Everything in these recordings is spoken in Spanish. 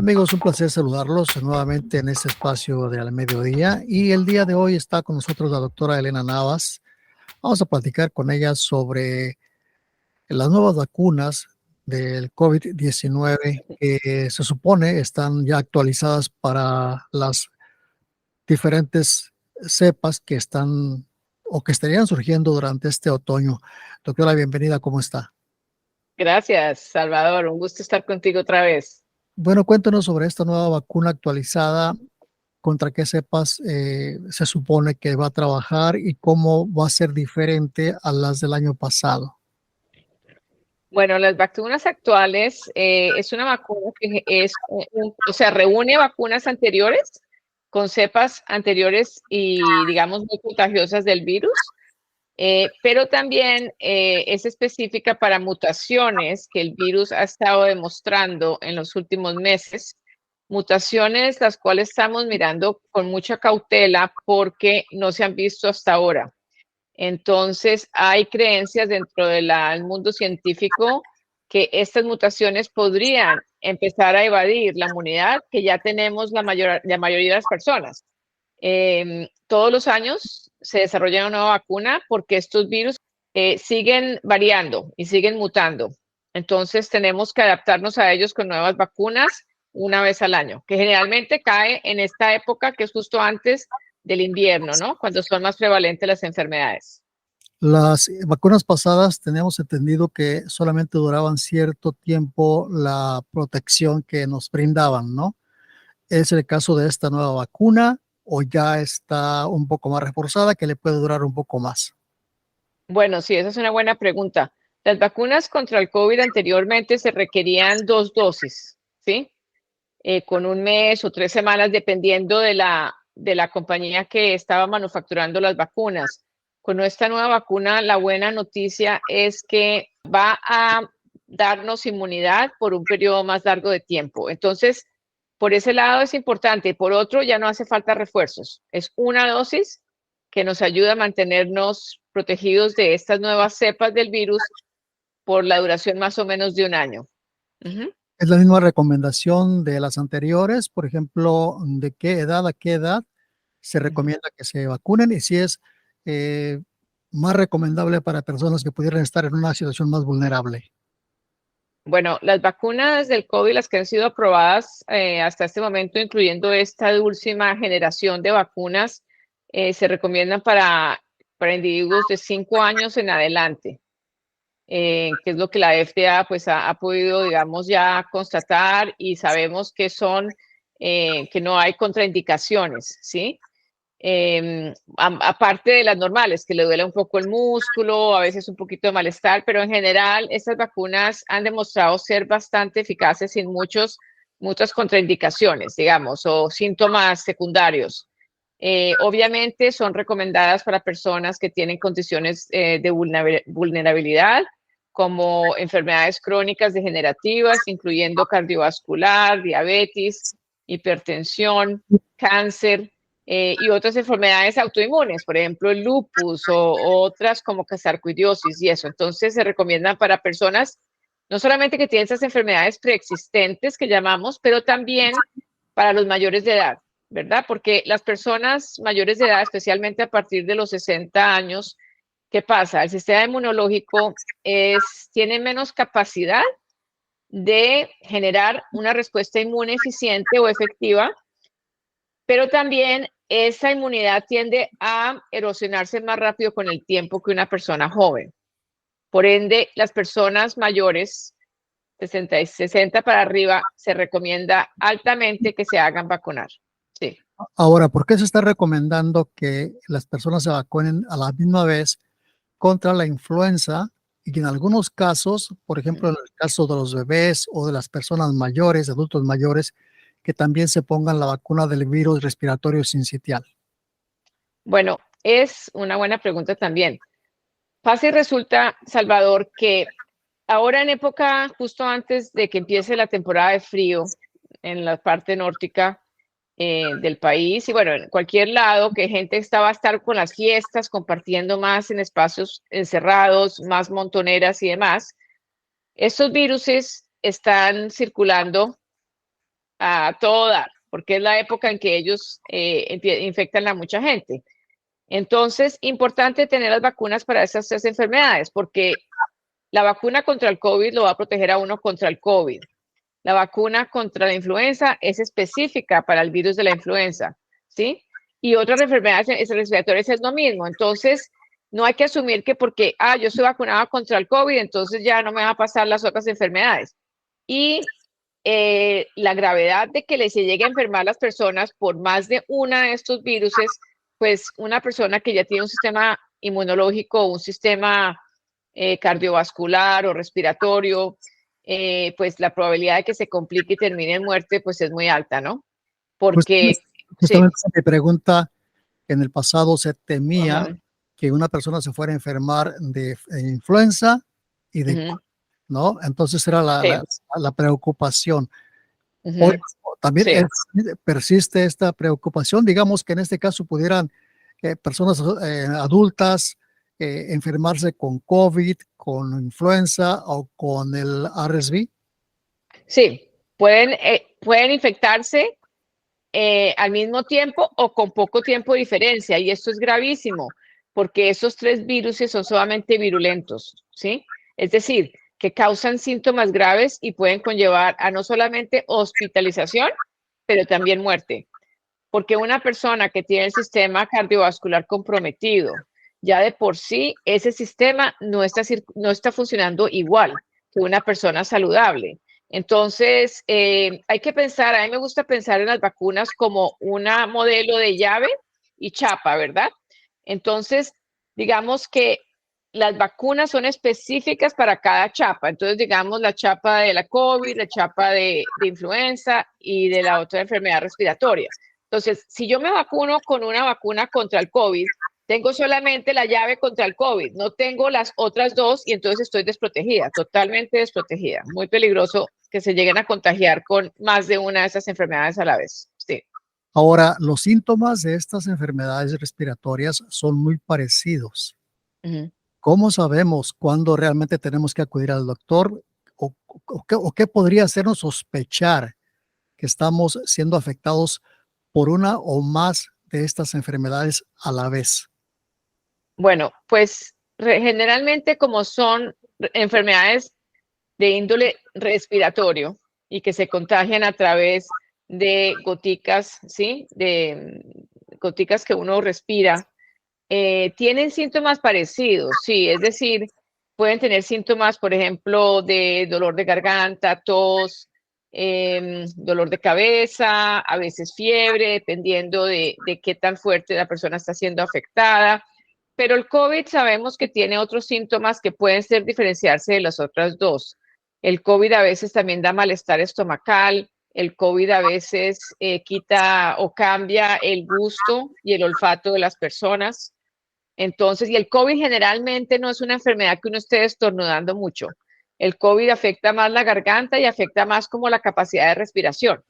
Amigos, un placer saludarlos nuevamente en este espacio de Al Mediodía. Y el día de hoy está con nosotros la doctora Elena Navas. Vamos a platicar con ella sobre las nuevas vacunas del COVID-19 que se supone están ya actualizadas para las diferentes cepas que están o que estarían surgiendo durante este otoño. Doctora, bienvenida, ¿cómo está? Gracias, Salvador. Un gusto estar contigo otra vez. Bueno, cuéntanos sobre esta nueva vacuna actualizada, contra qué cepas se supone que va a trabajar y cómo va a ser diferente a las del año pasado. Bueno, las vacunas actuales es una vacuna que o sea, reúne vacunas anteriores con cepas anteriores y, digamos, muy contagiosas del virus, pero también es específica para mutaciones que el virus ha estado demostrando en los últimos meses, mutaciones las cuales estamos mirando con mucha cautela porque no se han visto hasta ahora. Entonces, hay creencias dentro del mundo científico que estas mutaciones podrían empezar a evadir la inmunidad que ya tenemos la mayoría de las personas. Todos los años se desarrolla una nueva vacuna porque estos virus siguen variando y siguen mutando. Entonces, tenemos que adaptarnos a ellos con nuevas vacunas una vez al año, que generalmente cae en esta época que es justo antes del invierno, ¿no? Cuando son más prevalentes las enfermedades. Las vacunas pasadas teníamos entendido que solamente duraban cierto tiempo la protección que nos brindaban, ¿no? ¿Es el caso de esta nueva vacuna o ya está un poco más reforzada que le puede durar un poco más? Bueno, sí, esa es una buena pregunta. Las vacunas contra el COVID anteriormente se requerían 2 dosis, ¿sí? Con un mes o 3 semanas, dependiendo de la compañía que estaba manufacturando las vacunas. Con esta nueva vacuna, la buena noticia es que va a darnos inmunidad por un periodo más largo de tiempo. Entonces, por ese lado es importante. Por otro, ya no hace falta refuerzos. Es una dosis que nos ayuda a mantenernos protegidos de estas nuevas cepas del virus por la duración más o menos de un año. Ujú. ¿Es la misma recomendación de las anteriores? Por ejemplo, ¿de qué edad a qué edad se Ujú. recomienda que se vacunen? Y si es eh, más recomendable para personas que pudieran estar en una situación más vulnerable. Bueno, las vacunas del COVID, las que han sido aprobadas hasta este momento, incluyendo esta última generación de vacunas, se recomiendan para individuos de 5 años en adelante, que es lo que la FDA pues, ha podido, digamos, ya constatar y sabemos que que no hay contraindicaciones, ¿sí? Aparte de las normales, que le duele un poco el músculo, a veces un poquito de malestar, pero en general estas vacunas han demostrado ser bastante eficaces sin muchas contraindicaciones, digamos, o síntomas secundarios. Obviamente son recomendadas para personas que tienen condiciones de vulnerabilidad, como enfermedades crónicas degenerativas, incluyendo cardiovascular, diabetes, hipertensión, cáncer, y otras enfermedades autoinmunes, por ejemplo, el lupus o otras como que sarcoidosis y eso. Entonces se recomiendan para personas no solamente que tienen esas enfermedades preexistentes que llamamos, pero también para los mayores de edad, ¿verdad? Porque las personas mayores de edad, especialmente a partir de los 60 años, ¿qué pasa? El sistema inmunológico tiene menos capacidad de generar una respuesta inmune eficiente o efectiva, pero también esa inmunidad tiende a erosionarse más rápido con el tiempo que una persona joven. Por ende, las personas mayores, 60 para arriba, se recomienda altamente que se hagan vacunar. Sí. Ahora, ¿por qué se está recomendando que las personas se vacunen a la misma vez contra la influenza y que en algunos casos, por ejemplo, en el caso de los bebés o de las personas mayores, adultos mayores, que también se pongan la vacuna del virus respiratorio sincitial? Bueno, es una buena pregunta también. Pasa y resulta, Salvador, que ahora en época, justo antes de que empiece la temporada de frío en la parte nórdica del país y bueno, en cualquier lado que gente va a estar con las fiestas, compartiendo más en espacios encerrados, más montoneras y demás, estos virus están circulando a todo dar, porque es la época en que ellos infectan a mucha gente. Entonces, importante tener las vacunas para esas tres enfermedades, porque la vacuna contra el COVID lo va a proteger a uno contra el COVID. La vacuna contra la influenza es específica para el virus de la influenza, ¿sí? Y otras enfermedades respiratorias es lo mismo. Entonces, no hay que asumir que porque, yo estoy vacunada contra el COVID, entonces ya no me va a pasar las otras enfermedades. Y la gravedad de que se llegue a enfermar las personas por más de una de estos virus, pues una persona que ya tiene un sistema inmunológico, un sistema cardiovascular o respiratorio, pues la probabilidad de que se complique y termine en muerte, pues es muy alta, ¿no? Porque, justamente mi pregunta, en el pasado se temía ajá, que una persona se fuera a enfermar de influenza y de, ¿no? Entonces era la preocupación. Hoy también persiste esta preocupación, digamos que en este caso pudieran personas adultas enfermarse con COVID, con influenza o con el RSV. Sí, pueden infectarse al mismo tiempo o con poco tiempo de diferencia, y esto es gravísimo, porque esos tres virus son sumamente virulentos, ¿sí? Es decir, que causan síntomas graves y pueden conllevar a no solamente hospitalización, pero también muerte. Porque una persona que tiene el sistema cardiovascular comprometido, ya de por sí ese sistema no está funcionando igual que una persona saludable. Entonces, hay que pensar, a mí me gusta pensar en las vacunas como una modelo de llave y chapa, ¿verdad? Entonces, digamos que las vacunas son específicas para cada chapa. Entonces, digamos, la chapa de la COVID, la chapa de influenza y de la otra enfermedad respiratoria. Entonces, si yo me vacuno con una vacuna contra el COVID, tengo solamente la llave contra el COVID, no tengo las otras dos y entonces estoy desprotegida, totalmente desprotegida. Muy peligroso que se lleguen a contagiar con más de una de esas enfermedades a la vez. Sí. Ahora, los síntomas de estas enfermedades respiratorias son muy parecidos. ¿Cómo sabemos cuándo realmente tenemos que acudir al doctor o qué podría hacernos sospechar que estamos siendo afectados por una o más de estas enfermedades a la vez? Bueno, pues generalmente como son enfermedades de índole respiratorio y que se contagian a través de goticas, ¿sí? De goticas que uno respira, tienen síntomas parecidos, sí, es decir, pueden tener síntomas, por ejemplo, de dolor de garganta, tos, dolor de cabeza, a veces fiebre, dependiendo de qué tan fuerte la persona está siendo afectada. Pero el COVID sabemos que tiene otros síntomas que pueden ser diferenciarse de las otras dos. El COVID a veces también da malestar estomacal, el COVID a veces quita o cambia el gusto y el olfato de las personas. Entonces, y el COVID generalmente no es una enfermedad que uno esté estornudando mucho. El COVID afecta más la garganta y afecta más como la capacidad de respiración.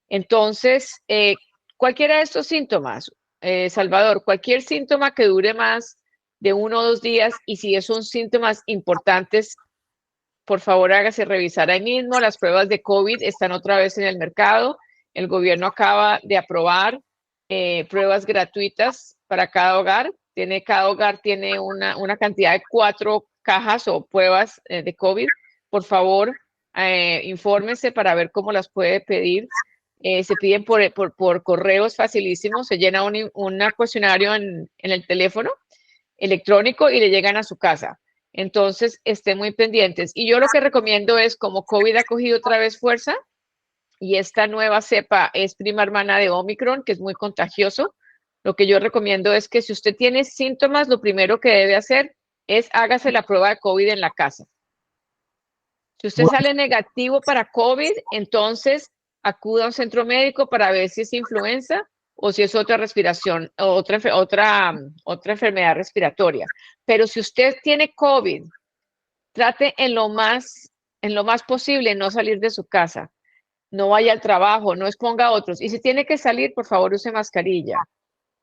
Entonces, cualquiera de estos síntomas, Salvador, cualquier síntoma que dure más de 1 o 2 días, y si son síntomas importantes, por favor hágase revisar ahí mismo. Las pruebas de COVID están otra vez en el mercado. El gobierno acaba de aprobar pruebas gratuitas para cada hogar. Cada hogar tiene una cantidad de 4 cajas o pruebas de COVID. Por favor, infórmese para ver cómo las puede pedir. Se piden por correos facilísimos, se llena un cuestionario en el teléfono electrónico y le llegan a su casa. Entonces, estén muy pendientes. Y yo lo que recomiendo es, como COVID ha cogido otra vez fuerza y esta nueva cepa es prima hermana de Omicron, que es muy contagioso, lo que yo recomiendo es que si usted tiene síntomas, lo primero que debe hacer es hágase la prueba de COVID en la casa. Si usted sale negativo para COVID, entonces acuda a un centro médico para ver si es influenza o si es otra respiración, otra enfermedad respiratoria. Pero si usted tiene COVID, trate en lo más posible no salir de su casa, no vaya al trabajo, no exponga a otros. Y si tiene que salir, por favor, use mascarilla,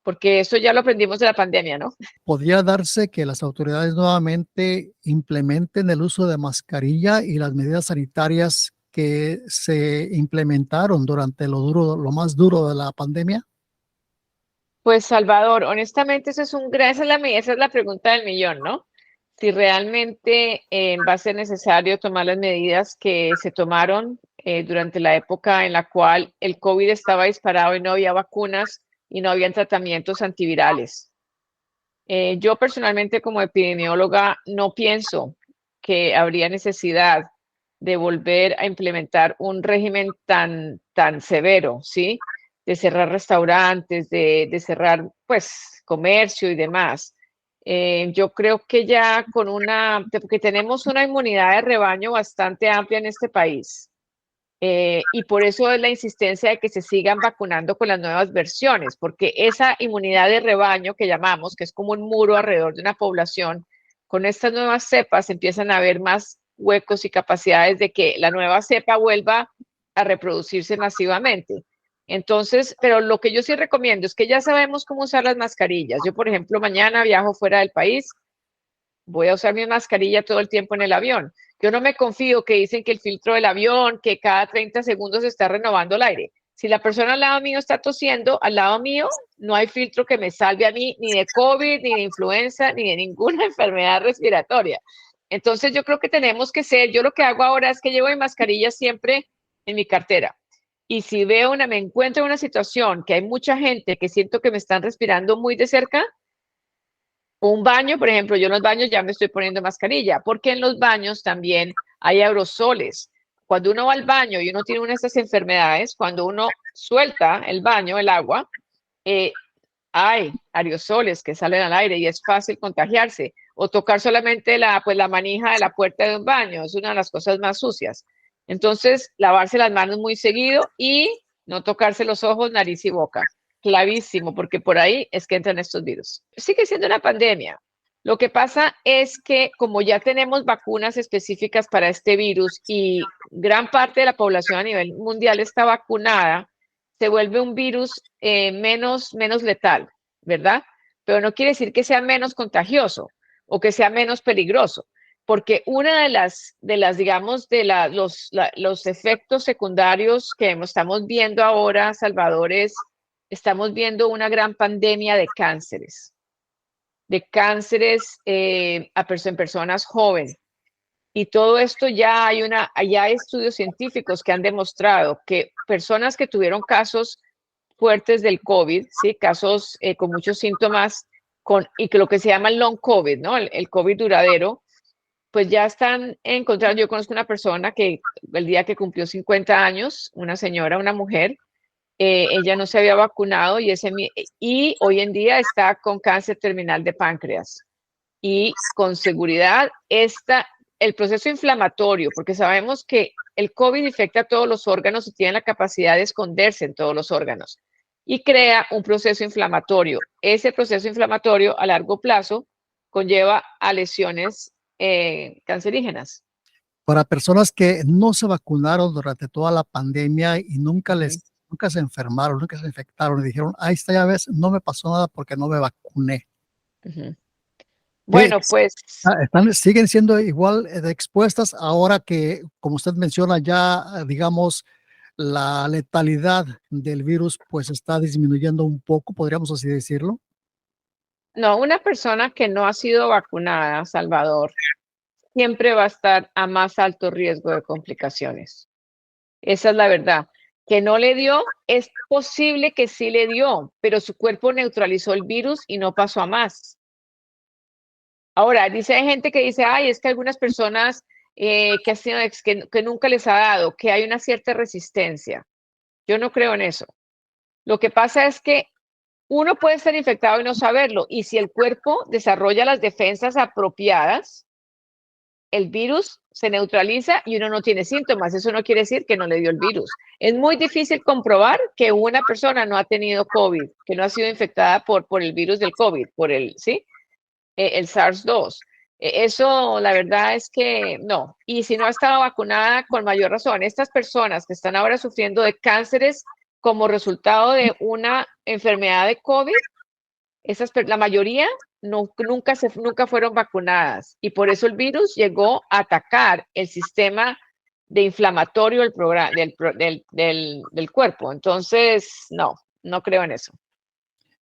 porque eso ya lo aprendimos de la pandemia, ¿no? ¿Podría darse que las autoridades nuevamente implementen el uso de mascarilla y las medidas sanitarias que se implementaron durante lo más duro de la pandemia? Pues Salvador, honestamente esa es la pregunta del millón, ¿no? Si realmente va a ser necesario tomar las medidas que se tomaron durante la época en la cual el COVID estaba disparado y no había vacunas y no habían tratamientos antivirales. Yo personalmente como epidemióloga no pienso que habría necesidad de volver a implementar un régimen tan severo, ¿sí? De cerrar restaurantes, de cerrar, pues, comercio y demás. Yo creo que ya porque tenemos una inmunidad de rebaño bastante amplia en este país. Y por eso es la insistencia de que se sigan vacunando con las nuevas versiones, porque esa inmunidad de rebaño que llamamos, que es como un muro alrededor de una población, con estas nuevas cepas empiezan a haber más huecos y capacidades de que la nueva cepa vuelva a reproducirse masivamente. Entonces, pero lo que yo sí recomiendo es que ya sabemos cómo usar las mascarillas. Yo, por ejemplo, mañana viajo fuera del país, voy a usar mi mascarilla todo el tiempo en el avión. Yo no me confío que dicen que el filtro del avión, que cada 30 segundos se está renovando el aire. Si la persona al lado mío está tosiendo, al lado mío no hay filtro que me salve a mí ni de COVID, ni de influenza, ni de ninguna enfermedad respiratoria. Entonces yo creo que tenemos que ser, yo lo que hago ahora es que llevo mi mascarilla siempre en mi cartera. Y si me encuentro en una situación que hay mucha gente que siento que me están respirando muy de cerca, un baño, por ejemplo, yo en los baños ya me estoy poniendo mascarilla, porque en los baños también hay aerosoles. Cuando uno va al baño y uno tiene una de estas enfermedades, cuando uno suelta el baño, el agua, eh, hay aerosoles que salen al aire y es fácil contagiarse. O tocar solamente la manija de la puerta de un baño, es una de las cosas más sucias. Entonces, lavarse las manos muy seguido y no tocarse los ojos, nariz y boca. Clavísimo, porque por ahí es que entran estos virus. Sigue siendo una pandemia. Lo que pasa es que como ya tenemos vacunas específicas para este virus y gran parte de la población a nivel mundial está vacunada, se vuelve un virus menos letal, ¿verdad? Pero no quiere decir que sea menos contagioso o que sea menos peligroso, porque una digamos, los efectos secundarios que estamos viendo ahora, Salvador, estamos viendo una gran pandemia en personas jóvenes. Y todo esto ya hay estudios científicos que han demostrado que personas que tuvieron casos fuertes del COVID, ¿sí? Casos con muchos síntomas y que lo que se llama el long COVID, ¿no? El COVID duradero, pues ya están encontrando. Yo conozco una persona que el día que cumplió 50 años, una señora, una mujer, ella no se había vacunado y hoy en día está con cáncer terminal de páncreas. Y con seguridad el proceso inflamatorio, porque sabemos que el COVID infecta a todos los órganos y tiene la capacidad de esconderse en todos los órganos y crea un proceso inflamatorio. Ese proceso inflamatorio a largo plazo conlleva a lesiones cancerígenas. Para personas que no se vacunaron durante toda la pandemia y nunca se enfermaron, nunca se infectaron y dijeron, ahí está, ya ves, no me pasó nada porque no me vacuné. Ujú. ¿Qué, Bueno, pues siguen siendo igual de expuestas ahora que, como usted menciona, ya, digamos, la letalidad del virus pues está disminuyendo un poco, podríamos así decirlo? no, una persona que no ha sido vacunada, Salvador, siempre va a estar a más alto riesgo de complicaciones. Esa es la verdad. Que no le dio, es posible que sí le dio, pero su cuerpo neutralizó el virus y no pasó a más. Ahora, hay gente que dice, ay, es que algunas personas que nunca les ha dado, que hay una cierta resistencia. Yo no creo en eso. Lo que pasa es que uno puede estar infectado y no saberlo, y si el cuerpo desarrolla las defensas apropiadas, el virus se neutraliza y uno no tiene síntomas. Eso no quiere decir que no le dio el virus. Es muy difícil comprobar que una persona no ha tenido COVID, que no ha sido infectada por el virus del COVID, ¿sí? El SARS-2. Eso, la verdad es que no. Y si no ha estado vacunada, con mayor razón. Estas personas que están ahora sufriendo de cánceres como resultado de una enfermedad de COVID, la mayoría nunca fueron vacunadas y por eso el virus llegó a atacar el sistema de inflamatorio del cuerpo. Entonces, no creo en eso.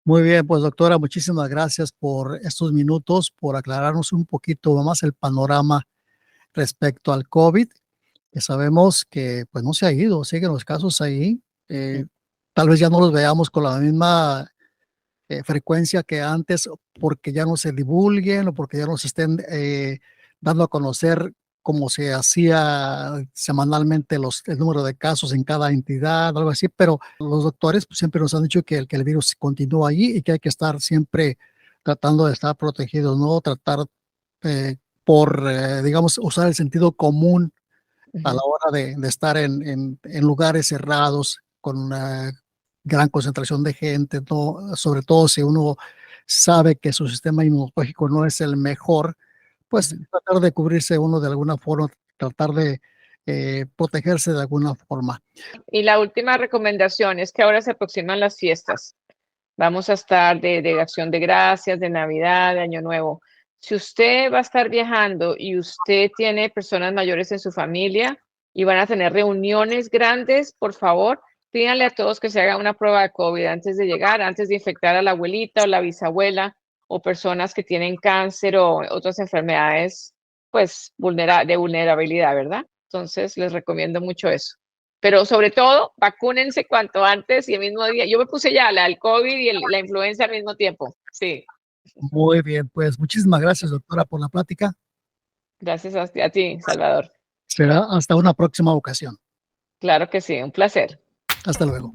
Muy bien, pues doctora, muchísimas gracias por estos minutos, por aclararnos un poquito más el panorama respecto al COVID, que sabemos que pues no se ha ido, siguen los casos ahí. Tal vez ya no los veamos con la misma frecuencia que antes, porque ya no se divulguen o porque ya no se estén dando a conocer como se hacía semanalmente el número de casos en cada entidad, algo así, pero los doctores pues, siempre nos han dicho que el virus continúa allí y que hay que estar siempre tratando de estar protegidos, ¿no? Tratar digamos, usar el sentido común a la hora de estar en lugares cerrados con una gran concentración de gente, ¿no? Sobre todo si uno sabe que su sistema inmunológico no es el mejor, pues tratar de cubrirse uno de alguna forma, tratar de protegerse de alguna forma. Y la última recomendación es que ahora se aproximan las fiestas. Vamos a estar de Acción de Gracias, de Navidad, de Año Nuevo. Si usted va a estar viajando y usted tiene personas mayores en su familia y van a tener reuniones grandes, por favor, pídanle a todos que se haga una prueba de COVID antes de llegar, antes de infectar a la abuelita o la bisabuela o personas que tienen cáncer o otras enfermedades, pues, de vulnerabilidad, ¿verdad? Entonces, les recomiendo mucho eso. Pero sobre todo, vacúnense cuanto antes y el mismo día. Yo me puse ya el COVID y la influenza al mismo tiempo. Sí. Muy bien, pues muchísimas gracias, doctora, por la plática. Gracias a ti, Salvador. Será hasta una próxima ocasión. Claro que sí, un placer. Hasta luego.